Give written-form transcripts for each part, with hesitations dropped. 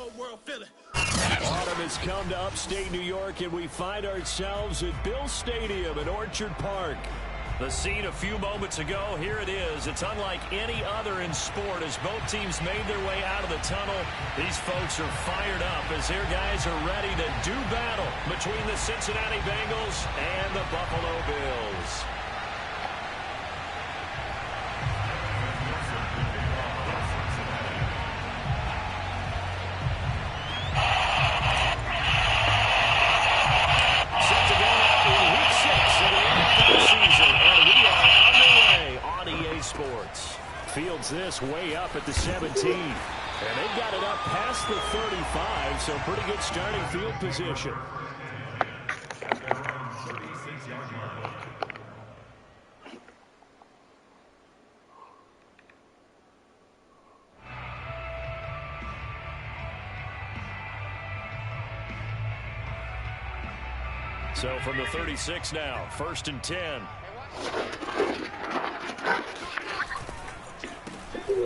whole world feeling. Autumn has come to upstate New York, and we find ourselves at Bill Stadium in Orchard Park. The scene a few moments ago, here it is. It's unlike any other in sport as both teams made their way out of the tunnel. These folks are fired up as their guys are ready to do battle between the Cincinnati Bengals and the Buffalo Bills. Fields this way up at the 17. And they've got it up past the 35, so pretty good starting field position. So from the 36 now, 1st and 10.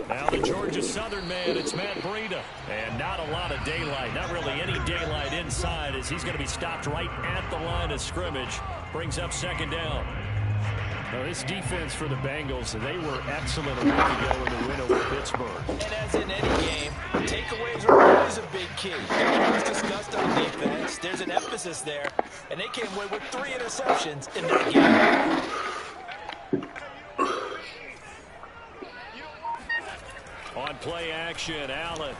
Now the Georgia Southern man, it's Matt Breida. And not a lot of daylight, not really any daylight inside as he's going to be stopped right at the line of scrimmage. Brings up 2nd down. Now this defense for the Bengals, they were excellent a week ago in the win over Pittsburgh. And as in any game, takeaways are always a big key. As discussed on defense, there's an emphasis there. And they came away with 3 interceptions in that game. On play action, Allen.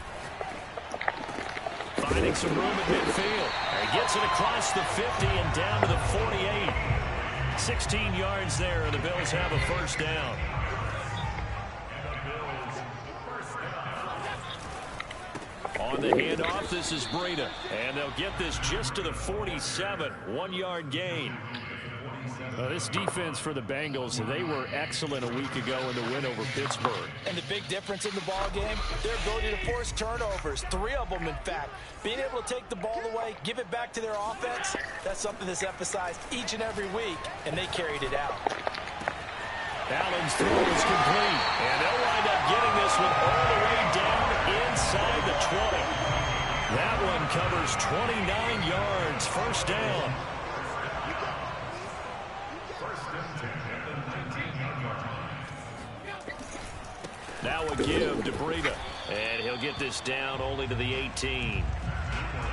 Finding some room at midfield. He gets it across the 50 and down to the 48. 16 yards there, and the Bills have a 1st down. On the handoff, this is Breida. And they'll get this just to the 47. 1-yard gain. This defense for the Bengals, they were excellent a week ago in the win over Pittsburgh. And the big difference in the ball game, their ability to force turnovers. 3 of them, in fact. Being able to take the ball away, give it back to their offense, that's something that's emphasized each and every week, and they carried it out. Allen's throw is complete, and they'll wind up getting this one all the way down inside the 20. That one covers 29 yards, 1st down. Now a give to Breida, and he'll get this down only to the 18.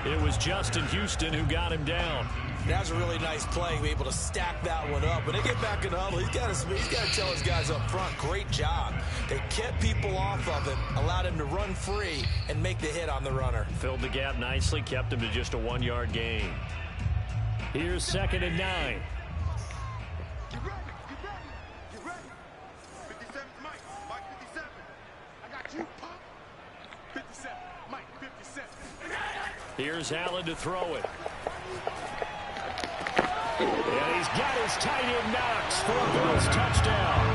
It was Justin Houston who got him down. That was a really nice play, be able to stack that one up. When they get back in the huddle, he's got to tell his guys up front, great job. They kept people off of him, allowed him to run free and make the hit on the runner. Filled the gap nicely, kept him to just a 1-yard gain. Here's 2nd and 9. Here's Allen to throw it. And he's got his tight end Knox for a Bills touchdown.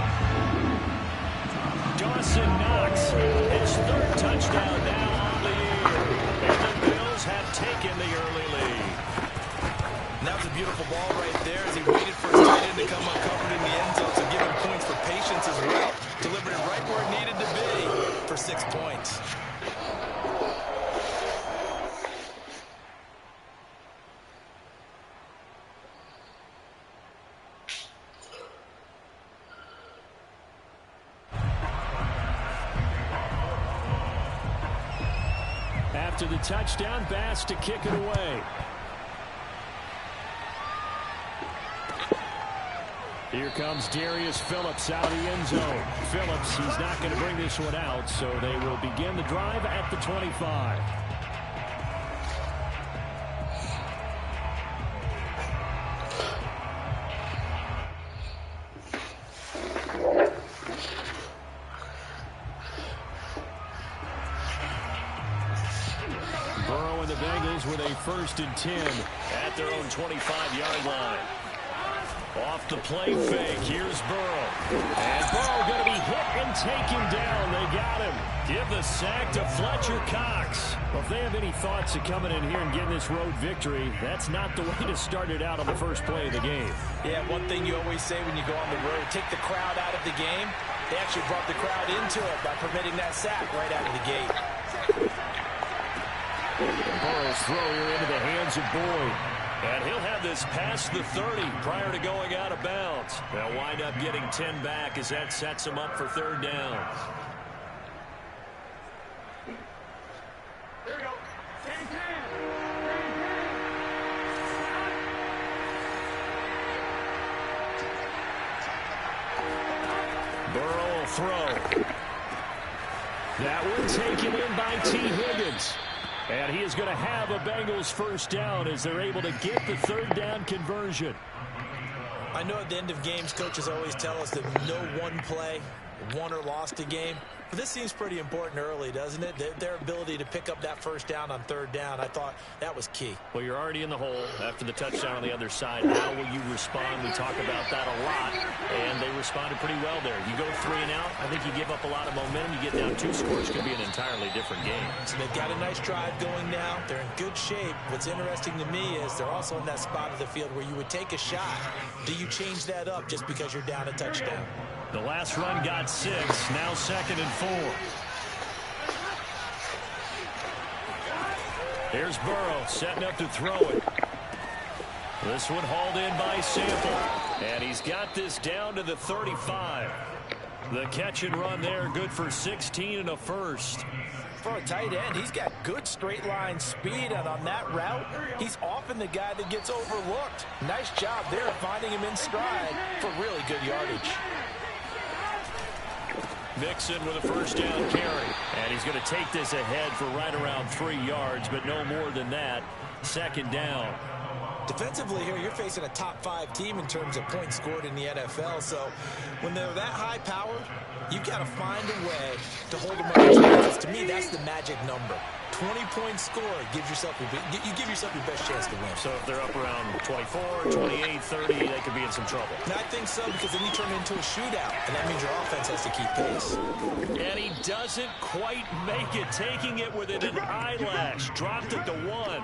Dawson Knox, his 3rd touchdown now on the year. And the Bills have taken the early lead. And that was a beautiful ball right there as he waited for his tight end to come uncovered in the end zone, so giving points for patience as well. Delivered it right where it needed to be for 6 points. After the touchdown, Bass to kick it away. Here comes Darius Phillips out of the end zone. Phillips, he's not going to bring this one out, so they will begin the drive at the 25. Burrow and the Bengals with a 1st and 10 at their own 25-yard line. Off the play fake, here's Burrow. And Burrow going to be hit and taken down. They got him. Give the sack to Fletcher Cox. Well, if they have any thoughts of coming in here and getting this road victory, that's not the way to start it out on the first play of the game. Yeah, one thing you always say when you go on the road, take the crowd out of the game. They actually brought the crowd into it by permitting that sack right out of the gate. Burrow's throw here into the hands of Boyd. And he'll have this past the 30 prior to going out of bounds. They'll wind up getting 10 back as that sets him up for third down. There we go. Burrow will throw. That one taken in by T. Higgins. And he is going to have a Bengals first down as they're able to get the third down conversion. I know at the end of games, coaches always tell us that no one play won or lost a game. But this seems pretty important early, doesn't it? Their ability to pick up that first down on third down, I thought that was key. Well, you're already in the hole after the touchdown on the other side. How will you respond? We talk about that a lot, and they responded pretty well there. You go 3 and out, I think you give up a lot of momentum. You get down 2 scores, could be an entirely different game. So they've got a nice drive going now. They're in good shape. What's interesting to me is they're also in that spot of the field where you would take a shot. Do you change that up just because you're down a touchdown? The last run got 6, now 2nd and 4. Here's Burrow setting up to throw it. This one hauled in by Sample. And he's got this down to the 35. The catch and run there, good for 16 and a first. For a tight end, he's got good straight line speed, and on that route, he's often the guy that gets overlooked. Nice job there finding him in stride for really good yardage. Mixon with a first down carry. And he's going to take this ahead for right around 3 yards, but no more than that. 2nd down. Defensively here, you're facing a top 5 team in terms of points scored in the NFL. So when they're that high powered, you've got to find a way to hold them under chances. To me, that's the magic number. 20-point score gives yourself you give yourself your best chance to win. So if they're up around 24, 28, 30, they could be in some trouble. And I think so, because then you turn it into a shootout, and that means your offense has to keep pace. And he doesn't quite make it, taking it within an eyelash. Dropped it to 1.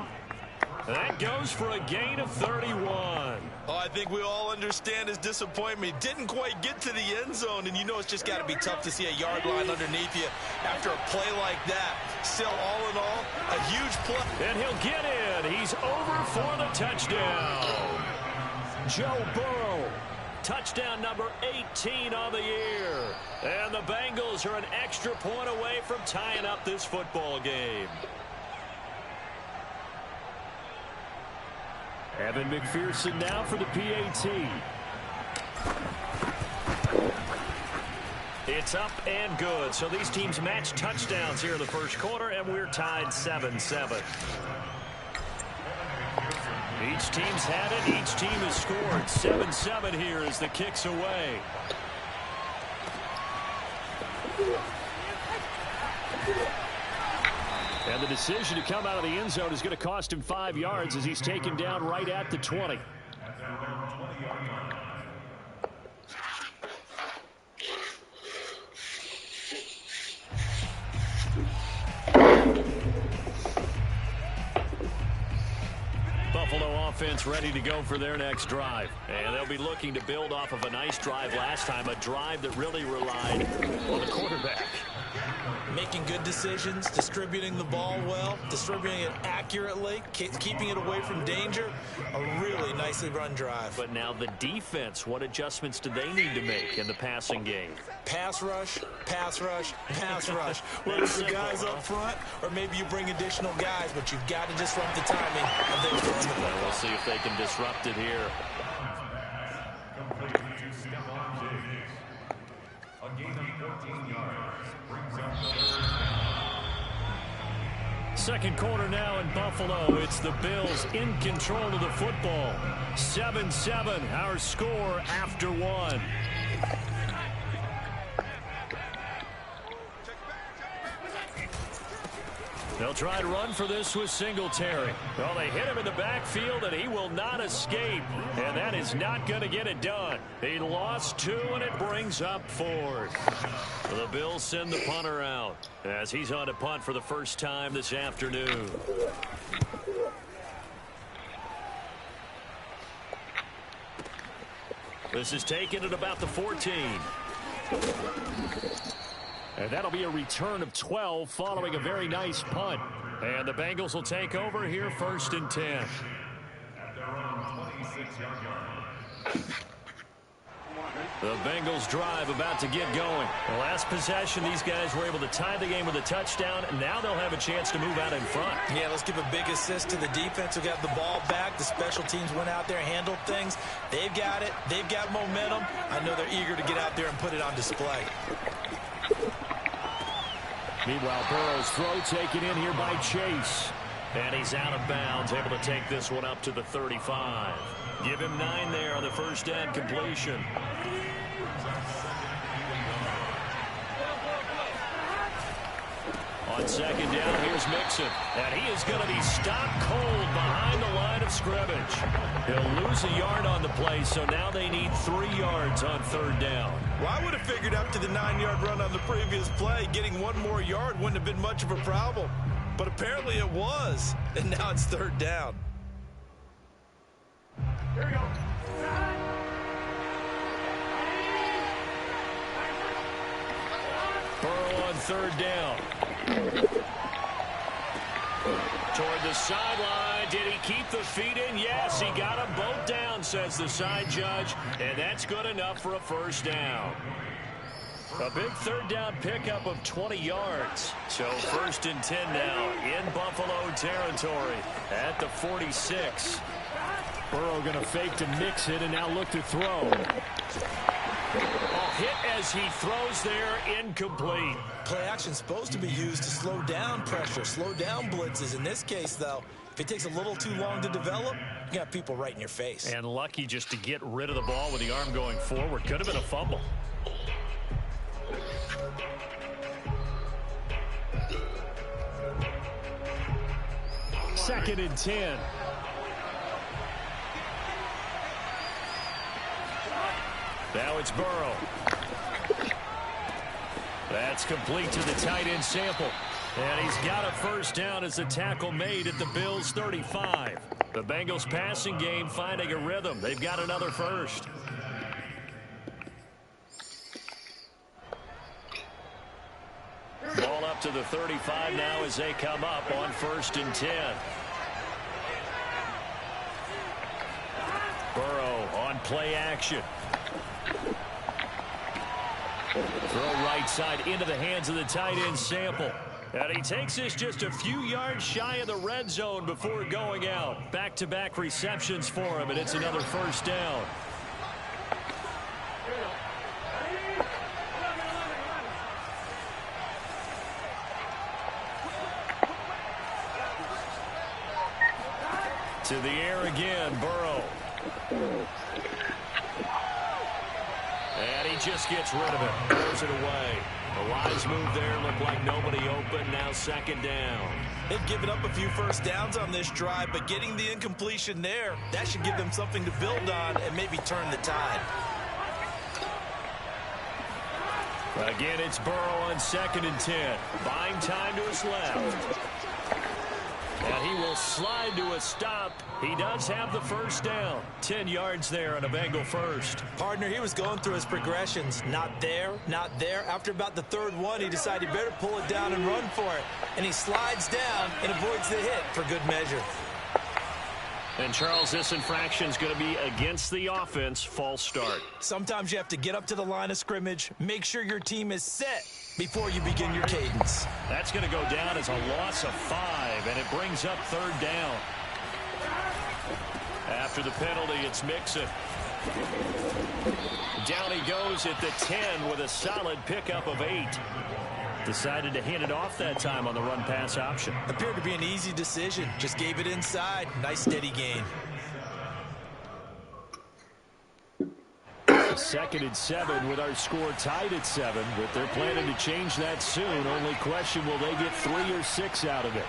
That goes for a gain of 31. Oh, I think we all understand his disappointment. He didn't quite get to the end zone, and you know it's just got to be tough to see a yard line underneath you after a play like that. Still, all in all, a huge play. And he'll get in. He's over for the touchdown. Joe Burrow, touchdown number 18 on the year. And the Bengals are an extra point away from tying up this football game. Evan McPherson now for the PAT. It's up and good. So these teams match touchdowns here in the first quarter, and we're tied 7-7. Each team's had it. Each team has scored. 7-7 here as the kick's away. And the decision to come out of the end zone is going to cost him 5 yards as he's taken down right at the 20. Buffalo offense ready to go for their next drive. And they'll be looking to build off of a nice drive last time, a drive that really relied on the quarterback. Making good decisions, distributing the ball well, distributing it accurately, keeping it away from danger. A really nicely run drive. But now the defense, what adjustments do they need to make in the passing game? Pass rush, pass rush, pass rush. Whether it's the guys up front or maybe you bring additional guys, but you've got to disrupt the timing of them throwing the ball. We'll see if they can disrupt it here. Second quarter now in Buffalo. It's the Bills in control of the football. 7-7, our score after 1. They'll try to run for this with Singletary. Well, they hit him in the backfield, and he will not escape. And that is not going to get it done. He lost 2, and it brings up 4th. The Bills send the punter out as he's on to punt for the first time this afternoon. This is taken at about the 14. And that'll be a return of 12 following a very nice punt. And the Bengals will take over here, 1st and 10. At their own 26-yard line. The Bengals drive about to get going. The last possession, these guys were able to tie the game with a touchdown. Now they'll have a chance to move out in front. Yeah, let's give a big assist to the defense who got the ball back. The special teams went out there, handled things. They've got it. They've got momentum. I know they're eager to get out there and put it on display. Meanwhile, Burrow's throw taken in here by Chase. And he's out of bounds, able to take this one up to the 35. Give him 9 there on the first down completion. On 2nd down, here's Mixon. And he is going to be stopped cold behind the line of scrimmage. He'll lose a yard on the play, so now they need 3 yards on 3rd down. Well, I would have figured after the 9-yard run on the previous play, getting 1 more yard wouldn't have been much of a problem. But apparently it was, and now it's 3rd down. Here we go. Burrow on 3rd down. Toward the sideline. Did he keep the feet in? Yes, he got them both down, says the side judge. And that's good enough for a 1st down. A big 3rd down pickup of 20 yards. So 1st and 10 now in Buffalo territory at the 46. Burrow going to fake to mix it and now look to throw. Hit as he throws there, incomplete. Play action supposed to be used to slow down pressure, slow down blitzes. In this case, though, if it takes a little too long to develop, you got people right in your face. And lucky just to get rid of the ball with the arm going forward. Could have been a fumble. Second and 10. Now it's Burrow. That's complete to the tight end Sample. And he's got a 1st down as the tackle made at the Bills' 35. The Bengals passing game finding a rhythm. They've got another 1st. Ball up to the 35 now as they come up on 1st and 10. Burrow on play action. Throw right side into the hands of the tight end Sample. And he takes this just a few yards shy of the red zone before going out. Back-to-back receptions for him, and it's another 1st down. To the air again, Burrow. And he just gets rid of it. Throws it away. The wise move there. Looked like nobody open. Now 2nd down. They've given up a few 1st downs on this drive, but getting the incompletion there, that should give them something to build on and maybe turn the tide. Again, it's Burrow on 2nd and 10. Buying time to his left. And he will slide to a stop. He does have the 1st down. 10 yards there on a Bengal 1st. Partner, he was going through his progressions. Not there, not there. After about the 3rd one, he decided he better pull it down and run for it. And he slides down and avoids the hit for good measure. And, Charles, this infraction is going to be against the offense. False start. Sometimes you have to get up to the line of scrimmage, make sure your team is set before you begin your cadence. That's going to go down as a loss of 5, and it brings up 3rd down. After the penalty, it's Mixon. Down he goes at the 10 with a solid pickup of 8. Decided to hand it off that time on the run-pass option. Appeared to be an easy decision. Just gave it inside. Nice steady gain. 2nd and 7 with our score tied at 7, but they're planning to change that soon. Only question, will they get 3 or 6 out of it?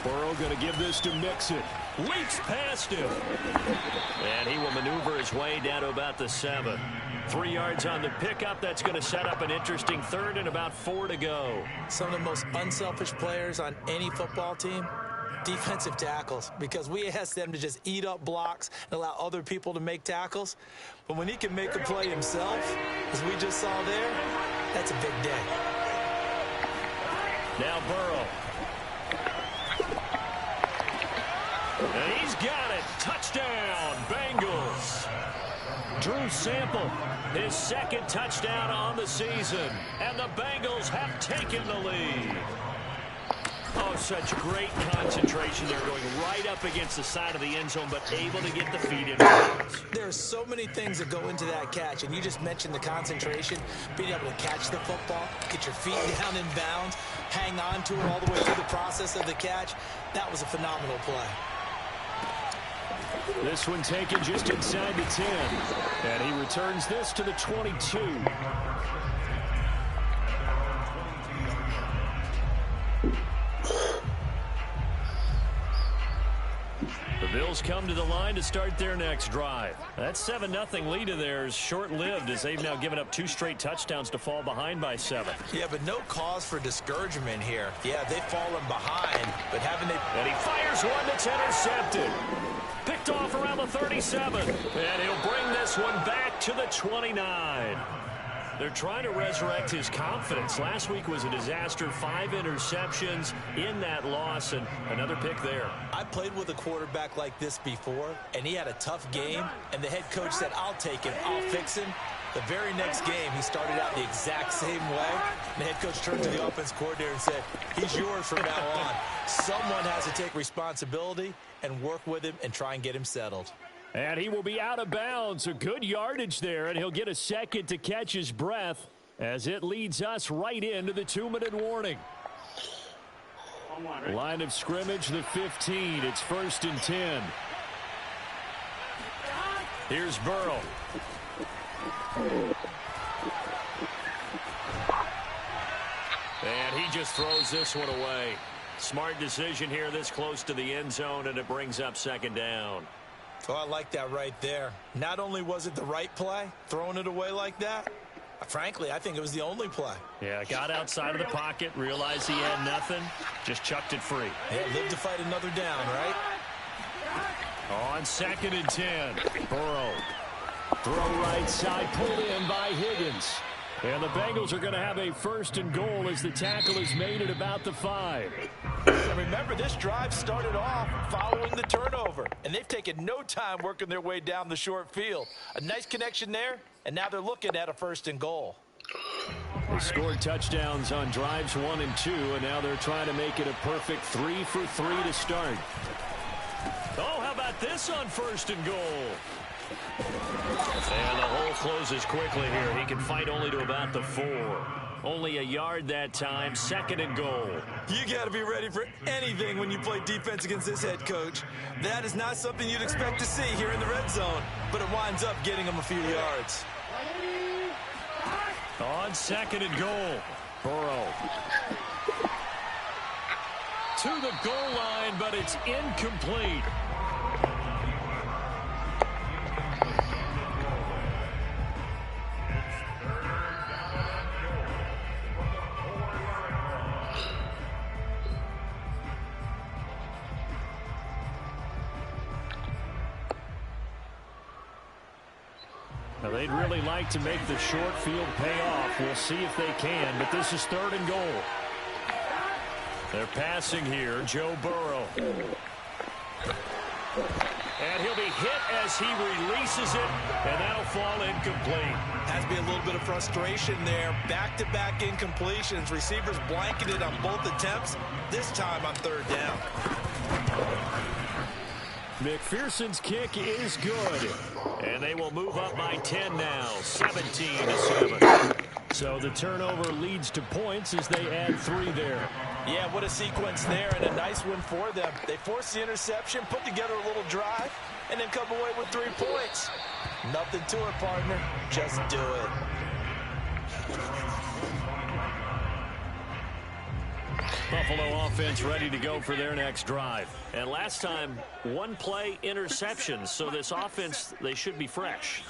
Burrow going to give this to Mixon. Leaps past him. And he will maneuver his way down to about the 7. 3 yards on the pickup. That's going to set up an interesting 3rd and about 4 to go. Some of the most unselfish players on any football team, defensive tackles, because we ask them to just eat up blocks and allow other people to make tackles. But when he can make a play himself, as we just saw there, that's a big day. Now Burrow. And he's got it. Touchdown, Bengals. Drew Sample, his second touchdown on the season. And the Bengals have taken the lead. Oh, such great concentration there, going right up against the side of the end zone, but able to get the feet in bounds. There are so many things that go into that catch, and you just mentioned the concentration, being able to catch the football, get your feet down in bounds, hang on to it all the way through the process of the catch. That was a phenomenal play. This one taken just inside the 10, and he returns this to the 22. The Bills come to the line to start their next drive. That 7-0 lead of theirs short-lived as they've now given up 2 straight touchdowns to fall behind by 7. Yeah, but no cause for discouragement here. Yeah, they've fallen behind, but haven't they... And he fires one that's intercepted. Picked off around the 37. And he'll bring this one back to the 29. They're trying to resurrect his confidence. Last week was a disaster. 5 interceptions in that loss, and another pick there. I played with a quarterback like this before, and he had a tough game, and the head coach said, I'll take him, I'll fix him. The very next game, he started out the exact same way. And the head coach turned to the offense coordinator and said, he's yours from now on. Someone has to take responsibility and work with him and try and get him settled. And he will be out of bounds. A good yardage there, and he'll get a second to catch his breath as it leads us right into the 2-minute warning. Line of scrimmage, the 15. It's 1st and 10. Here's Burrow. And he just throws this one away. Smart decision here this close to the end zone, and it brings up 2nd down. Oh, I like that right there. Not only was it the right play, throwing it away like that, frankly, I think it was the only play. Yeah, got outside of the pocket, realized he had nothing, just chucked it free. Yeah, live to fight another down, right? On 2nd and 10, Burrow. Throw right side, pulled in by Higgins. And the Bengals are going to have a 1st and goal as the tackle is made at about the 5. And remember, this drive started off following the turnover, and they've taken no time working their way down the short field. A nice connection there, and now they're looking at a 1st and goal. They scored touchdowns on drives 1 and 2, and now they're trying to make it a perfect 3 for 3 to start. Oh, how about this on 1st and goal? And the hole closes quickly here. He can fight only to about the 4. Only a yard that time. 2nd and goal. You got to be ready for anything when you play defense against this head coach. That is not something you'd expect to see here in the red zone, but it winds up getting him a few yards. On 2nd and goal, Burrow. To the goal line, but it's incomplete. Now, they'd really like to make the short field pay off. We'll see if they can, but this is 3rd and goal. They're passing here, Joe Burrow. And he'll be hit as he releases it, and that'll fall incomplete. Has to be a little bit of frustration there. Back-to-back incompletions. Receivers blanketed on both attempts, this time on 3rd down. McPherson's kick is good. And they will move up by 10 now, 17-7. So the turnover leads to points as they add 3 there. Yeah, what a sequence there, and a nice one for them. They forced the interception, put together a little drive, and then come away with 3 points. Nothing to it, partner. Just do it. Buffalo offense ready to go for their next drive. And last time, 1 play interceptions. So this offense, they should be fresh.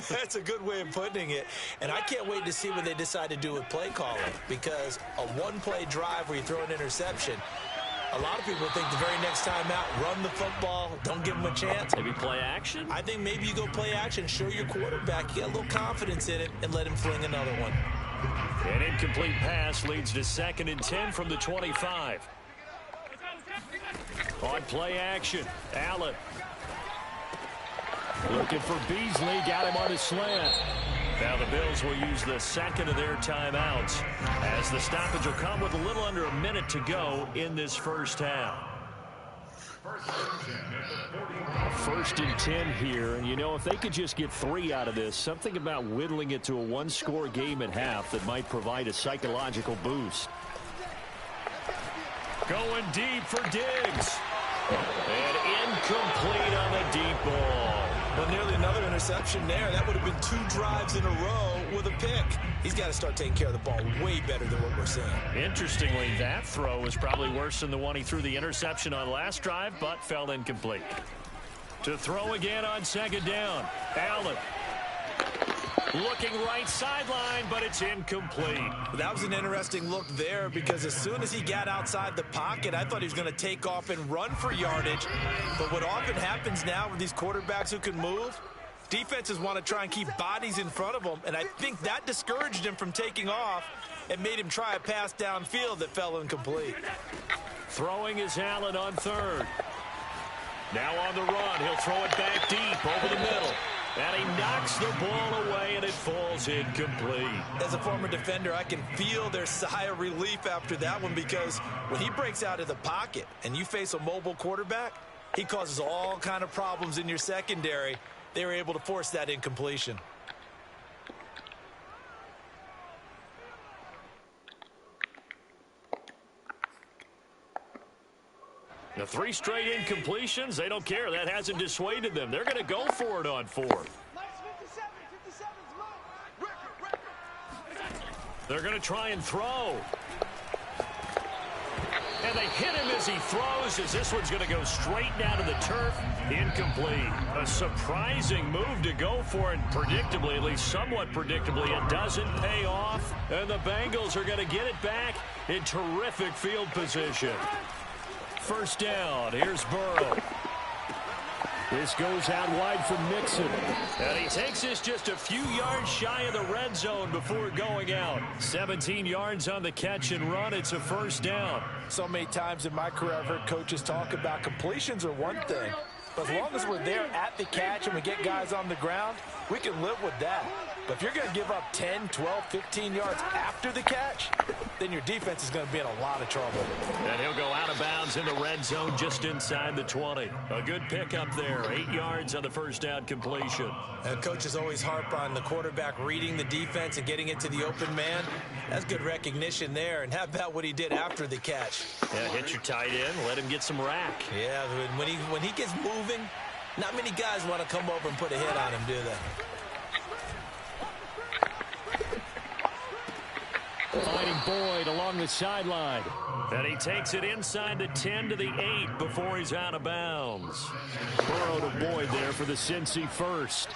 That's a good way of putting it. And I can't wait to see what they decide to do with play calling. Because a 1-play drive where you throw an interception, a lot of people think the very next time out, run the football, don't give them a chance. Maybe play action? I think maybe you go play action, show your quarterback, you got a little confidence in it, and let him fling another one. An incomplete pass leads to 2nd and 10 from the 25. On play action, Allen. Looking for Beasley, got him on his slant. Now the Bills will use the second of their timeouts as the stoppage will come with a little under a minute to go in this first half. First and 10 here, and you know, if they could just get 3 out of this, something about whittling it to a one-score game at half that might provide a psychological boost. Going deep for Diggs. And incomplete on the deep ball. Well, nearly another interception there. That would have been 2 drives in a row with a pick. He's got to start taking care of the ball way better than what we're seeing. Interestingly, that throw was probably worse than the one he threw the interception on last drive, but fell incomplete. To throw again on second down. Allen. Looking right sideline, but it's incomplete. That was an interesting look there because as soon as he got outside the pocket, I thought he was going to take off and run for yardage. But what often happens now with these quarterbacks who can move, defenses want to try and keep bodies in front of them, and I think that discouraged him from taking off and made him try a pass downfield that fell incomplete. Throwing is Allen on third. Now on the run, he'll throw it back deep over the middle. And he knocks the ball away, and it falls incomplete. As a former defender, I can feel their sigh of relief after that one because when he breaks out of the pocket and you face a mobile quarterback, he causes all kind of problems in your secondary. They were able to force that incompletion. The 3 straight incompletions, they don't care. That hasn't dissuaded them. They're going to go for it on 4th. They're going to try and throw. And they hit him as he throws, as this one's going to go straight down to the turf. Incomplete. A surprising move to go for it. Predictably, at least somewhat predictably, it doesn't pay off. And the Bengals are going to get it back in terrific field position. First down, here's Burrow. This goes out wide for Mixon. And he takes this just a few yards shy of the red zone before going out. 17 yards on the catch and run. It's a first down. So many times in my career I've heard coaches talk about completions are one thing. But as long as we're there at the catch and we get guys on the ground, we can live with that. But if you're going to give up 10, 12, 15 yards after the catch, then your defense is going to be in a lot of trouble. And he'll go out of bounds in the red zone just inside the 20. A good pickup there. 8 yards on the first down completion. Coaches always harp on the quarterback reading the defense and getting it to the open man. That's good recognition there. And how about what he did after the catch? Yeah, hit your tight end. Let him get some rack. Yeah, when he gets moving, not many guys want to come over and put a hit on him, do they? Fighting Boyd along the sideline. And he takes it inside the 10 to the 8 before he's out of bounds. Burrow to Boyd there for the Cincy first.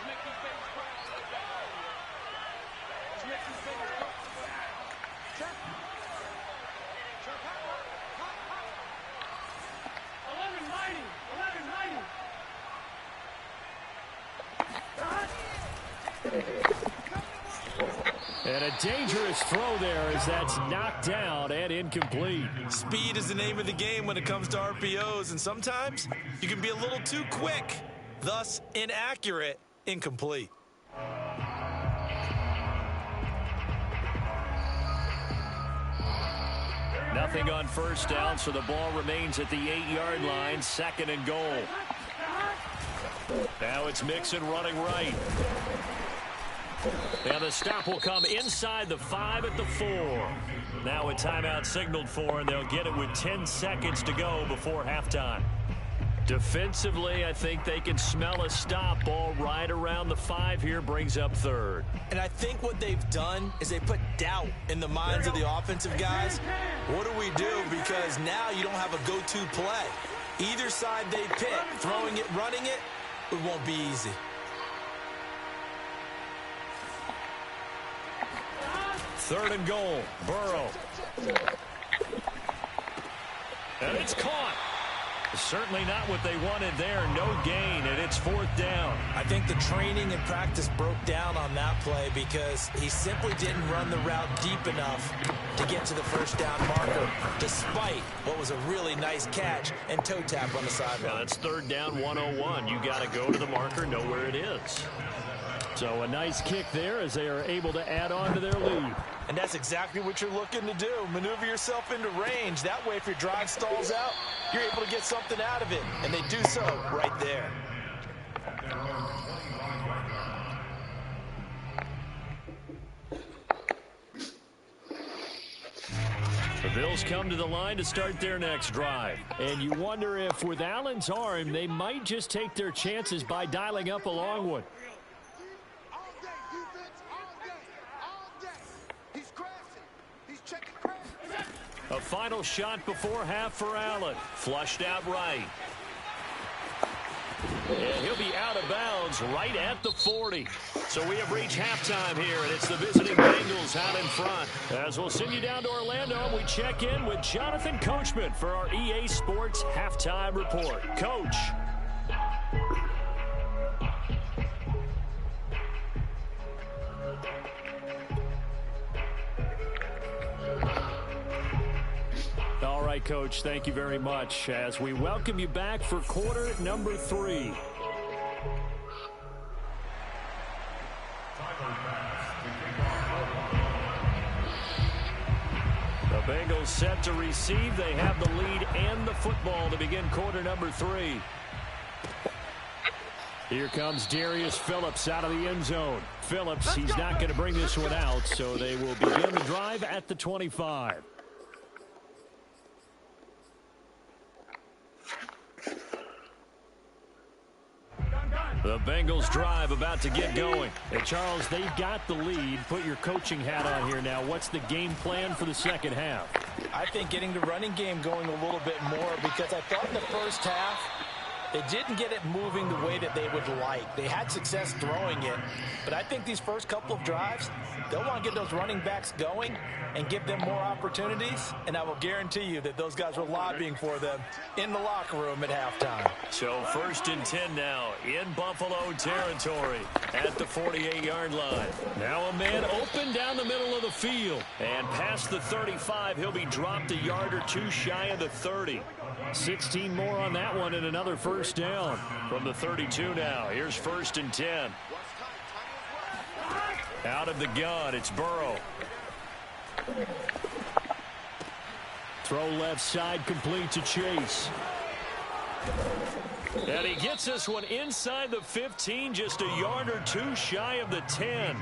And a dangerous throw there as that's knocked down and incomplete. Speed is the name of the game when it comes to RPOs, and sometimes you can be a little too quick, thus inaccurate, incomplete. Nothing on first down, so the ball remains at the 8-yard line, 2nd and goal. Now it's Mixon running right. And the stop will come inside the 5 at the 4. Now a timeout signaled for, and they'll get it with 10 seconds to go before halftime. Defensively, I think they can smell a stop. Ball right around the 5 here, brings up 3rd. And I think what they've done is they put doubt in the minds of the offensive guys. What do we do? Because now you don't have a go-to play. Either side they pick, throwing it, running it, it won't be easy. Third and goal, Burrow. And it's caught. Certainly not what they wanted there. No gain, and it's 4th down. I think the training and practice broke down on that play because he simply didn't run the route deep enough to get to the first down marker, despite what was a really nice catch and toe tap on the sideline. Now that's 3rd down, 101. You got to go to the marker, know where it is. So a nice kick there as they are able to add on to their lead. And that's exactly what you're looking to do. Maneuver yourself into range. That way, if your drive stalls out, you're able to get something out of it. And they do so right there. The Bills come to the line to start their next drive. And you wonder if with Allen's arm, they might just take their chances by dialing up a long one. A final shot before half for Allen. Flushed out right. And he'll be out of bounds right at the 40. So we have reached halftime here, and it's the visiting Bengals out in front. As we'll send you down to Orlando, we check in with Jonathan Coachman for our EA Sports Halftime Report. Coach. All right, Coach, thank you very much as we welcome you back for quarter number 3. The Bengals set to receive. They have the lead and the football to begin quarter number 3. Here comes Darius Phillips out of the end zone. Phillips, he's not going to bring this one out, so they will begin the drive at the 25. The Bengals drive about to get going. And Charles, they've got the lead. Put your coaching hat on here now. What's the game plan for the second half? I think getting the running game going a little bit more because I thought in the first half they didn't get it moving the way that they would like. They had success throwing it, but I think these first couple of drives, they'll want to get those running backs going and give them more opportunities, and I will guarantee you that those guys were lobbying for them in the locker room at halftime. So 1st and 10 now in Buffalo territory at the 48-yard line. Now a man open down the middle of the field, and past the 35, he'll be dropped a yard or two shy of the 30. 16 more on that one and another first down from the 32 now. Here's 1st and 10. Out of the gun, it's Burrow. Throw left side, complete to Chase. And he gets this one inside the 15, just a yard or two shy of the 10.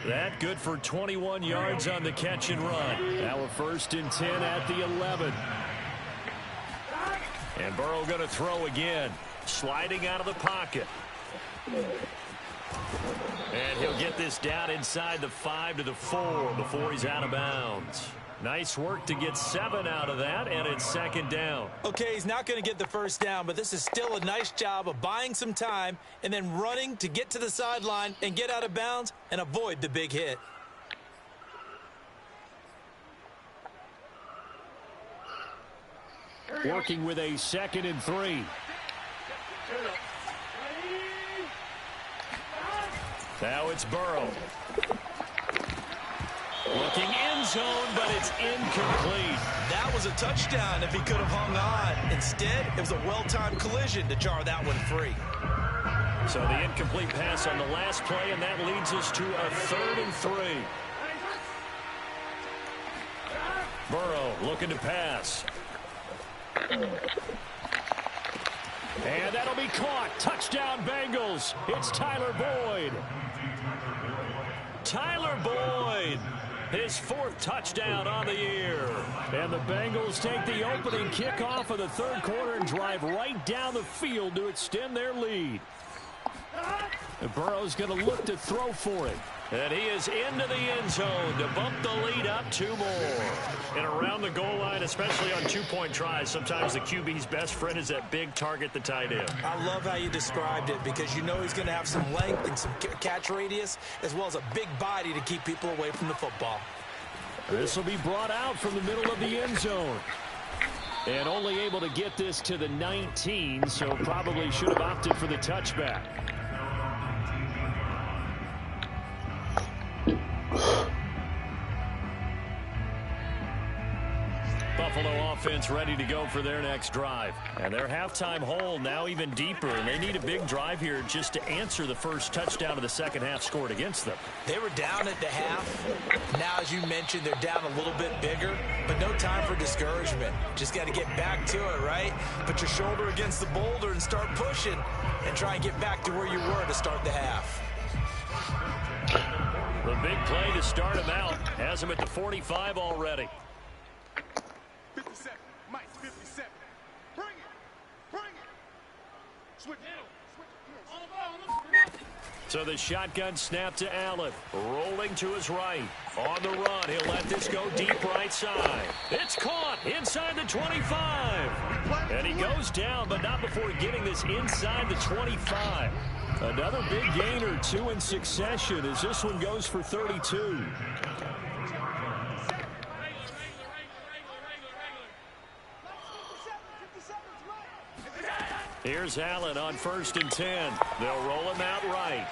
That good for 21 yards on the catch and run. Now a 1st and 10 at the 11. And Burrow going to throw again. Sliding out of the pocket. And he'll get this down inside the 5 to the 4 before he's out of bounds. Nice work to get 7 out of that, and it's 2nd down. Okay, he's not going to get the first down, but this is still a nice job of buying some time and then running to get to the sideline and get out of bounds and avoid the big hit. Working with a 2nd and 3. Now it's Burrow. Looking end zone, but it's incomplete. That was a touchdown if he could have hung on. Instead, it was a well-timed collision to jar that one free. So the incomplete pass on the last play, and that leads us to a 3rd and 3. Burrow looking to pass. And that'll be caught. Touchdown, Bengals. It's Tyler Boyd. Tyler Boyd, his 4th touchdown on the year. And the Bengals take the opening kickoff of the 3rd quarter and drive right down the field to extend their lead. And Burrow's going to look to throw for it. And he is into the end zone to bump the lead up 2 more. And around the goal line, especially on 2-point tries, sometimes the QB's best friend is that big target, the tight end. I love how you described it because you know he's going to have some length and some catch radius as well as a big body to keep people away from the football. This will be brought out from the middle of the end zone. And only able to get this to the 19, so probably should have opted for the touchback. Buffalo offense ready to go for their next drive. And their halftime hole now even deeper, and they need a big drive here just to answer the first touchdown of the second half scored against them. They were down at the half. Now, as you mentioned, they're down a little bit bigger, but no time for discouragement. Just got to get back to it, right? Put your shoulder against the boulder and start pushing and try and get back to where you were to start the half. The big play to start him out has him at the 45 already. 57, Mike, 57. Bring it. Switch it. So the shotgun snap to Allen. Rolling to his right. On the run, he'll let this go deep right side. It's caught inside the 25. And he goes down, but not before getting this inside the 25. Another big gain or two in succession as this one goes for 32. Here's Allen on 1st and 10. They'll roll him out right.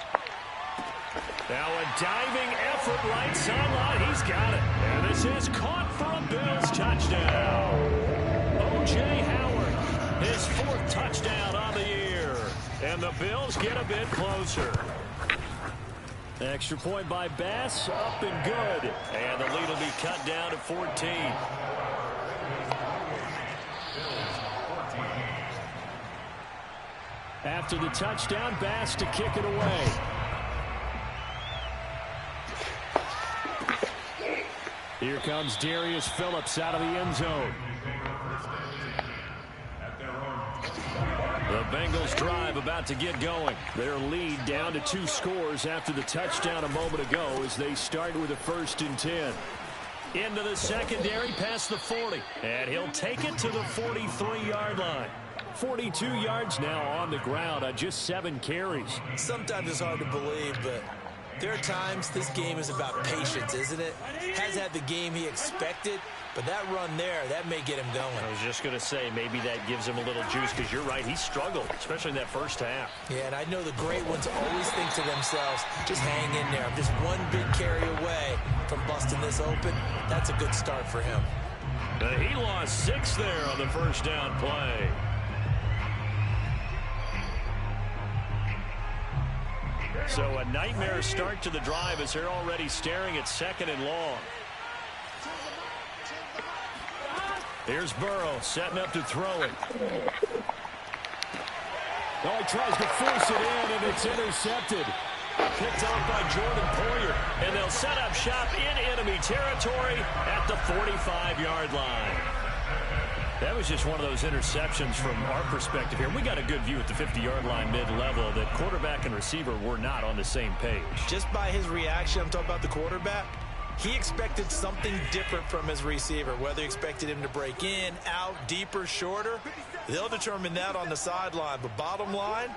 Now a diving effort right sideline. He's got it. And this is caught for a Bills touchdown. O.J. Howard, his 4th touchdown on the year. And the Bills get a bit closer. Extra point by Bass, up and good. And the lead will be cut down to 14. After the touchdown, Bass to kick it away. Here comes Darius Phillips out of the end zone. The Bengals drive about to get going. Their lead down to 2 scores after the touchdown a moment ago as they start with a 1st and 10. Into the secondary past the 40. And he'll take it to the 43-yard line. 42 yards now on the ground on just 7 carries. Sometimes it's hard to believe, but there are times this game is about patience, isn't it? Has had the game he expected, but that run there, that may get him going. I was just going to say, maybe that gives him a little juice, because you're right, he struggled, especially in that first half. Yeah, and I know the great ones always think to themselves, just hang in there. Just one big carry away from busting this open. That's a good start for him. He lost 6 there on the first down play. So a nightmare start to the drive as they're already staring at 2nd and long. Here's Burrow setting up to throw it. Oh, he tries to force it in, and it's intercepted. Picked off by Jordan Poyer, and they'll set up shop in enemy territory at the 45-yard line. That was just one of those interceptions from our perspective here. We got a good view at the 50-yard line mid-level that quarterback and receiver were not on the same page. Just by his reaction, I'm talking about the quarterback, he expected something different from his receiver, whether he expected him to break in, out, deeper, shorter. They'll determine that on the sideline. But bottom line,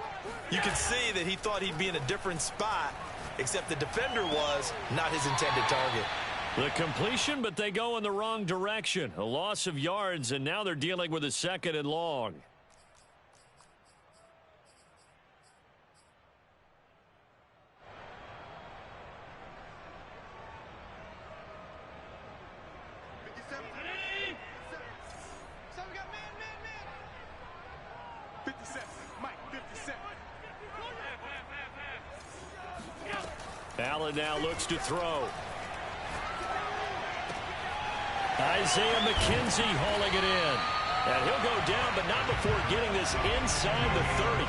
you can see that he thought he'd be in a different spot, except the defender was not his intended target. The completion, but they go in the wrong direction. A loss of yards, and now they're dealing with a 2nd and long. Allen now looks to throw. Isaiah McKenzie hauling it in. And he'll go down, but not before getting this inside the 30.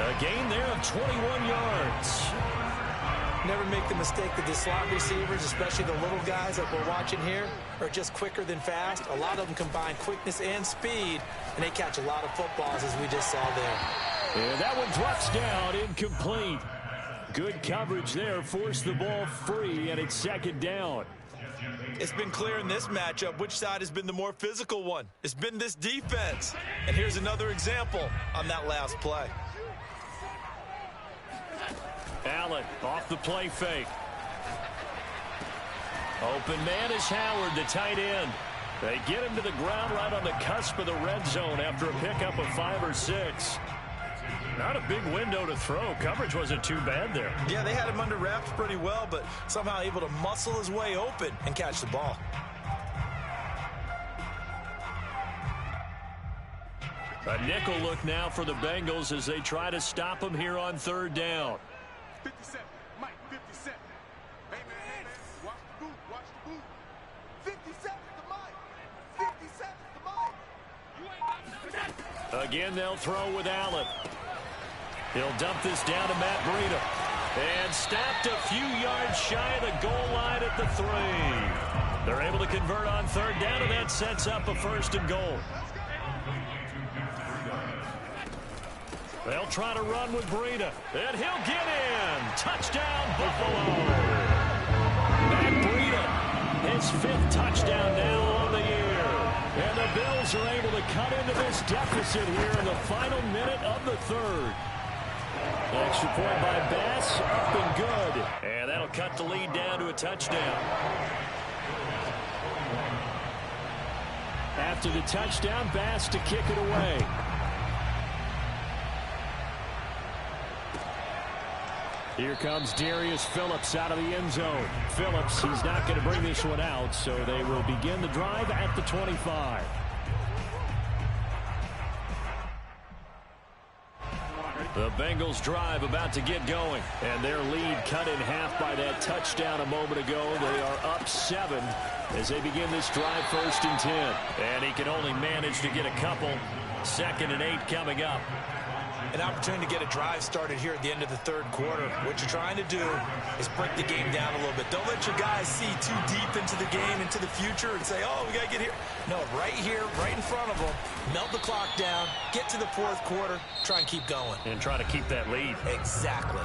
A gain there of 21 yards. Never make the mistake that the slot receivers, especially the little guys like we're watching here, are just quicker than fast. A lot of them combine quickness and speed, and they catch a lot of footballs, as we just saw there. And that one drops down, incomplete. Good coverage there, forced the ball free, and it's 2nd down. It's been clear in this matchup which side has been the more physical one. It's been this defense. And here's another example on that last play. Allen off the play fake. Open man is Howard, the tight end. They get him to the ground right on the cusp of the red zone after a pickup of 5 or 6. Not a big window to throw. Coverage wasn't too bad there. Yeah, they had him under wraps pretty well, but somehow able to muscle his way open and catch the ball. A nickel look now for the Bengals as they try to stop him here on 3rd down. 57, Mike, 57. Hey, man, watch the boot, watch the boot. 57 to Mike, 57 to Mike. Again, they'll throw with Allen. He'll dump this down to Matt Breida. And stopped a few yards shy of the goal line at the 3. They're able to convert on 3rd down, and that sets up a 1st and goal. They'll try to run with Breida, and he'll get in. Touchdown, Buffalo. Matt Breida, his 5th touchdown now on the year. And the Bills are able to cut into this deficit here in the final minute of the 3rd. Extra point by Bass, up and good. And that'll cut the lead down to a touchdown. After the touchdown, Bass to kick it away. Here comes Darius Phillips out of the end zone. Phillips, he's not going to bring this one out, so they will begin the drive at the 25. The Bengals drive about to get going, and their lead cut in half by that touchdown a moment ago. They are up 7 as they begin this drive 1st and 10. And he can only manage to get a couple. 2nd and 8 coming up. An opportunity to get a drive started here at the end of the 3rd quarter. What you're trying to do is break the game down a little bit. Don't let your guys see too deep into the game, into the future, and say, oh, we got to get here. No, right here, right in front of them, melt the clock down, get to the 4th quarter, try and keep going. And try to keep that lead. Exactly.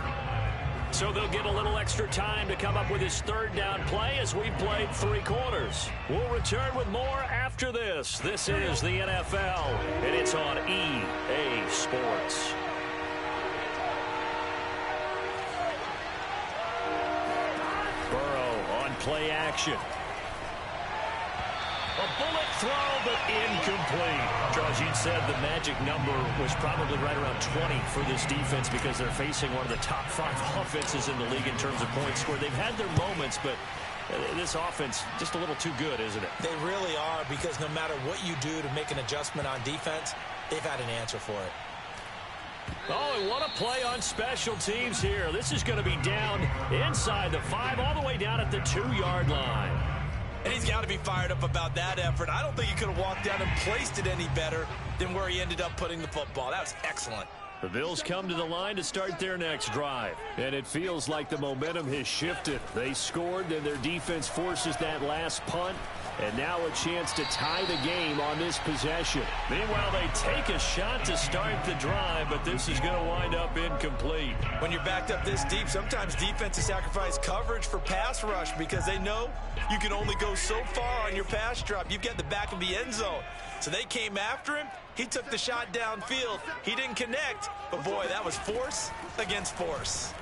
So they'll get a little extra time to come up with his 3rd down play as we've played 3 quarters. We'll return with more after this. This is the NFL, and it's on EA Sports. Burrow on play action. A bullet throw, but incomplete. Charles, said the magic number was probably right around 20 for this defense because they're facing one of the top 5 offenses in the league in terms of points scored. They've had their moments, but this offense just a little too good, isn't it? They really are, because no matter what you do to make an adjustment on defense, they've had an answer for it. Oh, and what a play on special teams here. This is going to be down inside the 5, all the way down at the 2-yard line. And he's got to be fired up about that effort. I don't think he could have walked down and placed it any better than where he ended up putting the football. That was excellent. The Bills come to the line to start their next drive. And it feels like the momentum has shifted. They scored, then their defense forces that last punt. And now a chance to tie the game on this possession. Meanwhile, they take a shot to start the drive, but this is going to wind up incomplete. When you're backed up this deep, sometimes defenses sacrifice coverage for pass rush because they know you can only go so far on your pass drop. You've got the back of the end zone. So they came after him. He took the shot downfield. He didn't connect, but boy, that was force against force.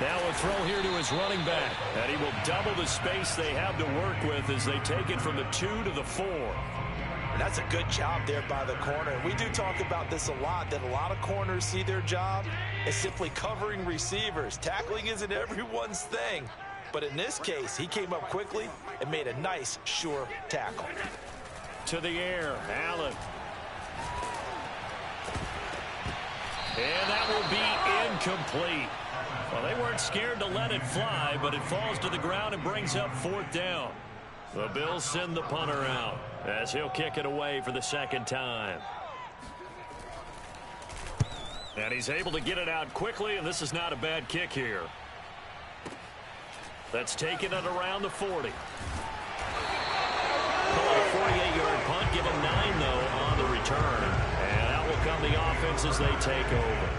Now a throw here to his running back, and he will double the space they have to work with as they take it from the 2 to the 4. And that's a good job there by the corner. We do talk about this a lot, that a lot of corners see their job as simply covering receivers. Tackling isn't everyone's thing. But in this case, he came up quickly and made a nice, sure tackle. To the air, Allen. And that will be incomplete. Well, they weren't scared to let it fly, but it falls to the ground and brings up 4th down. The Bills send the punter out as he'll kick it away for the 2nd time. And he's able to get it out quickly, and this is not a bad kick here. That's taken at around the 40. Call it a 48-yard punt. Give him 9, though, on the return. And out will come the offense as they take over.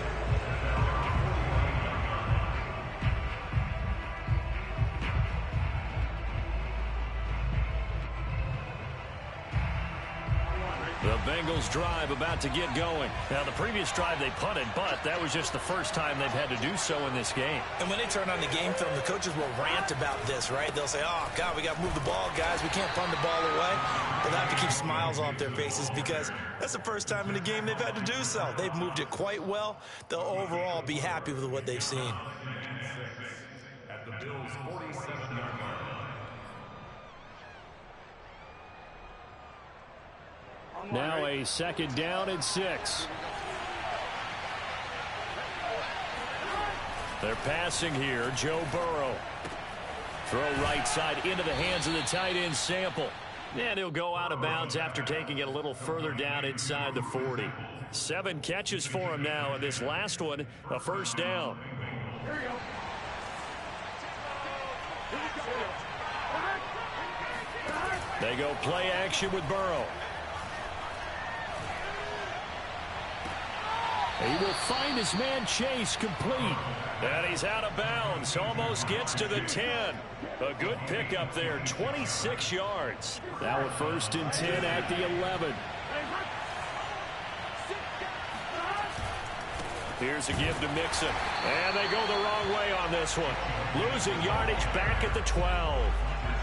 The Bengals drive about to get going. Now, the previous drive they punted, but that was just the first time they've had to do so in this game. And when they turn on the game film, the coaches will rant about this, right? They'll say, oh, God, we got to move the ball, guys. We can't punt the ball away. They'll have to keep smiles off their faces because that's the first time in the game they've had to do so. They've moved it quite well. They'll overall be happy with what they've seen. At the Bills' 47-yard line. Now a second down and 6. They're passing here. Joe Burrow. Throw right side into the hands of the tight end Sample. And he'll go out of bounds after taking it a little further down inside the 40. 7 catches for him now, and this last one, a first down. They go play action with Burrow. He will find his man Chase complete. And he's out of bounds. Almost gets to the 10. A good pickup there, 26 yards. Now a first and 10 at the 11. Here's a give to Mixon. And they go the wrong way on this one. Losing yardage back at the 12.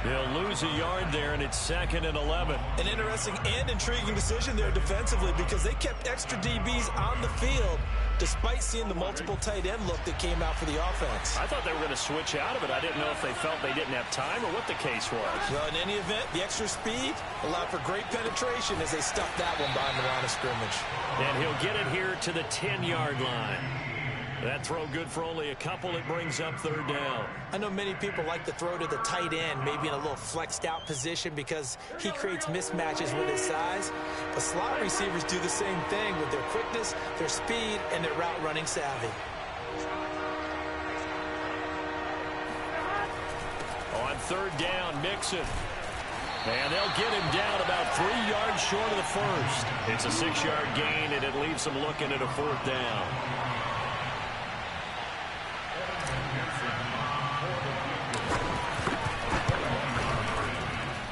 He'll lose a yard there, and it's 2nd and 11. An interesting and intriguing decision there defensively because they kept extra DBs on the field despite seeing the multiple tight end look that came out for the offense. I thought they were going to switch out of it. I didn't know if they felt they didn't have time or what the case was. Well, in any event, the extra speed allowed for great penetration as they stuffed that one behind the line of scrimmage. And he'll get it here to the 10-yard line. That throw good for only a couple. It brings up 3rd down. I know many people like to throw to the tight end, maybe in a little flexed out position because he creates mismatches with his size. But slot receivers do the same thing with their quickness, their speed, and their route running savvy. On 3rd down, Mixon. And they'll get him down about 3 yards short of the first. It's a 6-yard gain, and it leaves them looking at a 4th down.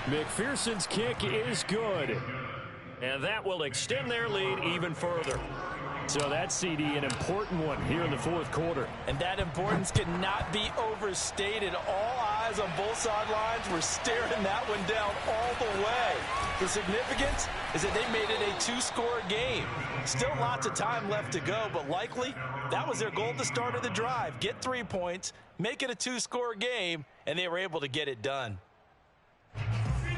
McPherson's kick is good. And that will extend their lead even further. So that's, CD, an important one here in the 4th quarter. And that importance cannot be overstated. All eyes on both sidelines were staring that one down all the way. The significance is that they made it a 2-score game. Still lots of time left to go, but likely that was their goal at the start of the drive. Get 3 points, make it a 2-score game, and they were able to get it done.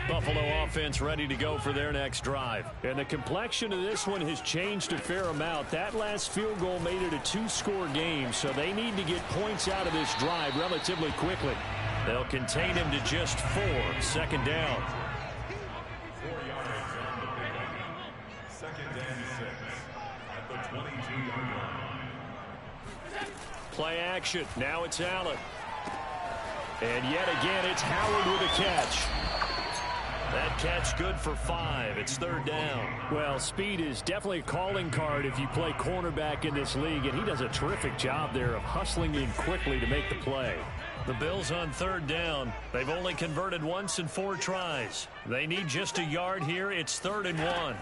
Buffalo offense ready to go for their next drive. And the complexion of this one has changed a fair amount. That last field goal made it a 2-score game, so they need to get points out of this drive relatively quickly. They'll contain him to just 4. 2nd down. 4 yards on the pickup. 2nd and 6 at the 22-yard line. Play action. Now it's Allen. And yet again, it's Howard with a catch. That catch good for 5. It's 3rd down. Well, speed is definitely a calling card if you play cornerback in this league, and he does a terrific job there of hustling in quickly to make the play. The Bills on 3rd down. They've only converted once in 4 tries. They need just a yard here. It's 3rd and 1.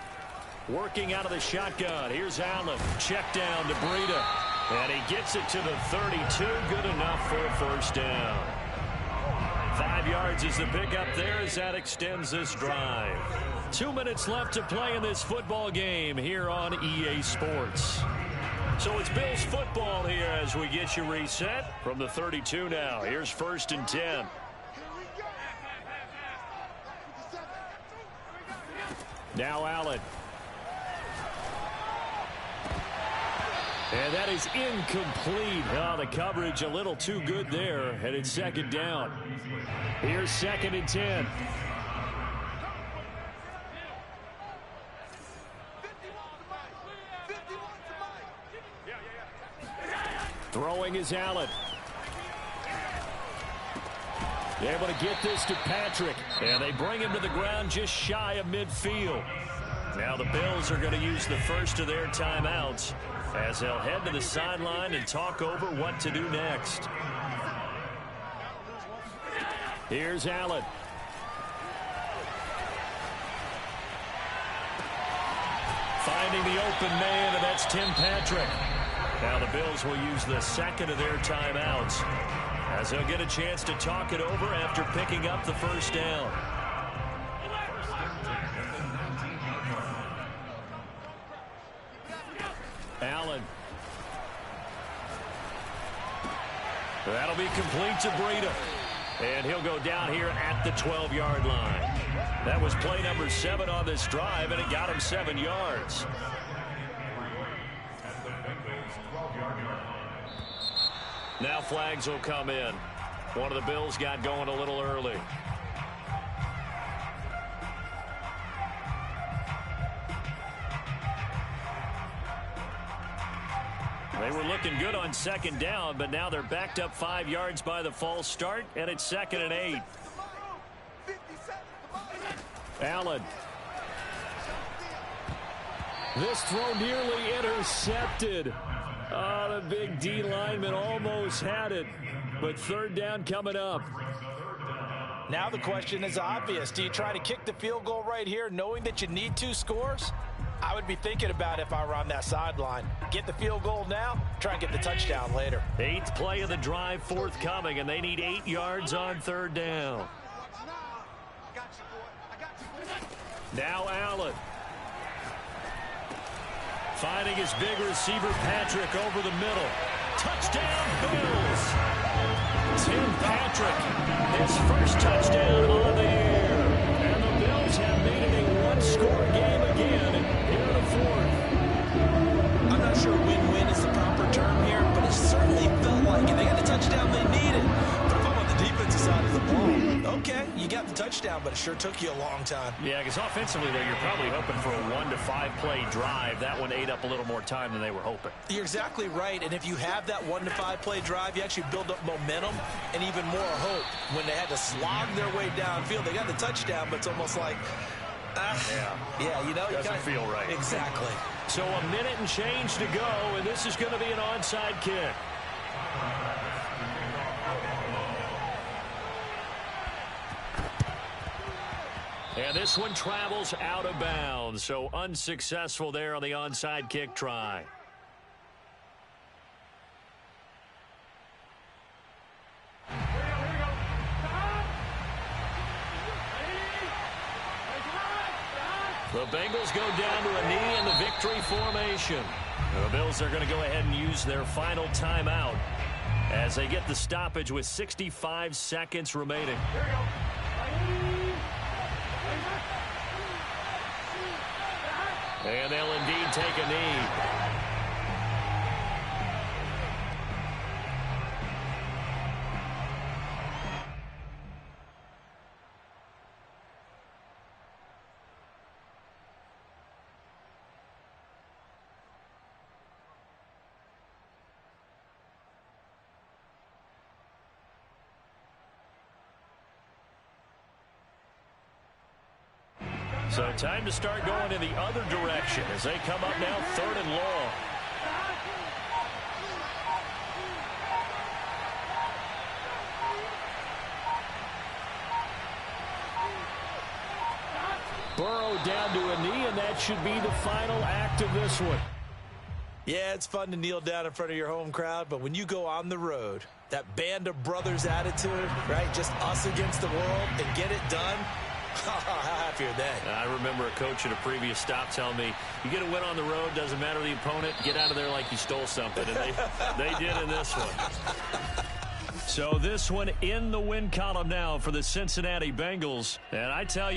Working out of the shotgun. Here's Allen. Check down to Breida. And he gets it to the 32. Good enough for a 1st down. 5 yards is the pickup there as that extends this drive. 2 minutes left to play in this football game here on EA Sports. So it's Bills football here as we get you reset from the 32 now. Here's 1st and 10. Now Allen. And that is incomplete. Oh, the coverage a little too good there, and it's 2nd down. Here's 2nd and 10. Throwing is Allen. Able to get this to Patrick, and they bring him to the ground just shy of midfield. Now the Bills are going to use the first of their timeouts as they'll head to the sideline and talk over what to do next. Here's Allen. Finding the open man, and that's Tim Patrick. Now the Bills will use the second of their timeouts as they'll get a chance to talk it over after picking up the first down. Allen. That'll be complete to Breida. And he'll go down here at the 12-yard line. That was play number 7 on this drive, and it got him 7 yards. Now flags will come in. One of the Bills got going a little early. They were looking good on second down, but now they're backed up 5 yards by the false start, and it's 2nd and 8. Allen. This throw nearly intercepted. Oh, the big D lineman almost had it, but third down coming up. Now the question is obvious. Do you try to kick the field goal right here knowing that you need 2 scores? I would be thinking about it if I were on that sideline. Get the field goal now, try and get the touchdown later. 8th play of the drive forthcoming, and they need 8 yards on third down. Now Allen. Finding his big receiver Patrick over the middle. Touchdown Bills. Tim Patrick, his first touchdown on the year. And the Bills have made it a one-score game again here in the fourth. I'm not sure win-win is the proper term here, but it certainly felt like it. They got the touchdown they needed. But if I'm on the defensive side of the ball, okay, you got the touchdown, but it sure took you a long time. Yeah, because offensively, though, you're probably hoping for a 1 to 5 play drive. That one ate up a little more time than they were hoping. You're exactly right, and if you have that 1 to 5 play drive, you actually build up momentum and even more hope. When they had to slog their way downfield, they got the touchdown, but it's almost like, yeah, you know, doesn't feel right. Exactly. So a minute and change to go, and this is going to be an onside kick. And this one travels out of bounds, so unsuccessful there on the onside kick try. The Bengals go down to a knee in the victory formation. The Bills are going to go ahead and use their final timeout as they get the stoppage with 65 seconds remaining. And they'll indeed take a knee. So time to start going in the other direction as they come up now 3rd and long. Burrow down to a knee, and that should be the final act of this one. Yeah, it's fun to kneel down in front of your home crowd, but when you go on the road, that band of brothers attitude, right, just us against the world and get it done, how happy are they? I remember a coach at a previous stop telling me, you get a win on the road, doesn't matter the opponent, get out of there like you stole something. And they did in this one. So this one in the win column now for the Cincinnati Bengals. And I tell you,